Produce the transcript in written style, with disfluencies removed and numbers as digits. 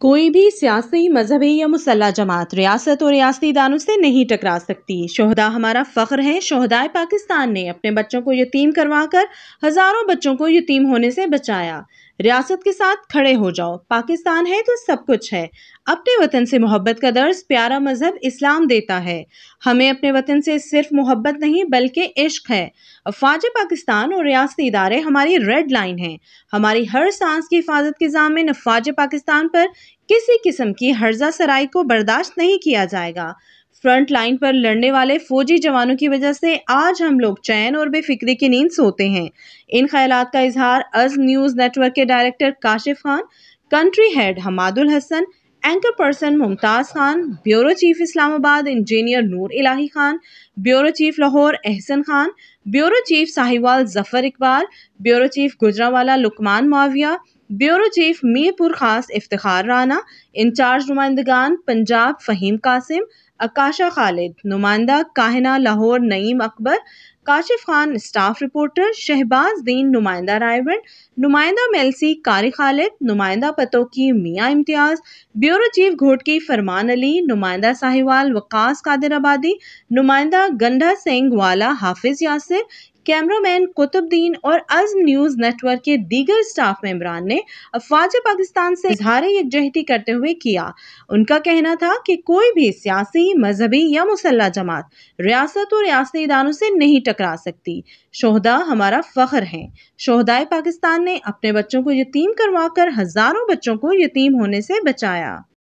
कोई भी सियासी, मजहबी या मुसल्लह जमात रियासत और रियासती इदारों से नहीं टकरा सकती। शोहदा हमारा फख्र है। शोहदाए पाकिस्तान ने अपने बच्चों को यतीम करवाकर हजारों बच्चों को यतीम होने से बचाया। रियासत के साथ खड़े हो जाओ। पाकिस्तान है तो सब कुछ है। अपने वतन से मोहब्बत का दर्ज प्यारा मजहब इस्लाम देता है। हमें अपने वतन से सिर्फ मोहब्बत नहीं बल्कि इश्क है। अफवाज पाकिस्तान और रियासती इदारे हमारी रेड लाइन हैं। हमारी हर सांस की हिफाजत के ज़ामिन अफवाज पाकिस्तान पर किसी किस्म की हर्जा सराई को बर्दाश्त नहीं किया जाएगा। फ्रंट लाइन पर लड़ने वाले फौजी जवानों की वजह से आज हम लोग चैन और बेफिक्री की नींद सोते हैं। इन ख्यालात का इजहार अज़्म न्यूज़ नेटवर्क के director Kashif Khan, country head Hammadul Hasan, anchor person Mumtaz Khan, bureau chief Islamabad engineer Noor Ilahi Khan, bureau chief Lahore Ehsan Khan, bureau chief Sahiwal Zafar Iqbal, bureau chief Gujranwala Luqman Muawiya, bureau chief Mirpur Khas Iftikhar Rana, in charge नुमाइंदगान पंजाब फहीम कासिम, आकाशा खालिद, नुमाइंदा काहिना लाहौर नईम अकबर, काशिफ खान स्टाफ रिपोर्टर, शहबाज दीन नुमाइंदा रायगढ़, नुमाइंदा मेलसी कारी खालिद, नुमाइंदा पतोकी मियाँ इम्तियाज, ब्यूरो चीफ घोटकी फरमान अली, नुमाइंदा साहिवाल वकास कादिर आबादी, नुमाइंदा गंडा सिंह वाला हाफिज यासिर, कैमरामैन कुतुबुद्दीन और अज़्म न्यूज़ नेटवर्क के दीगर स्टाफ मेंबरान ने अफवाज पाकिस्तान से इजहार यकजहती करते हुए किया। उनका कहना था कि कोई भी सियासी, मजहबी या मुसल्लह जमात रियासत और रियासती इदारों से नहीं टकरा सकती। शोहदा हमारा फख्र है। शोहदाए पाकिस्तान ने अपने बच्चों को यतीम करवाकर हजारों बच्चों को यतीम होने से बचाया।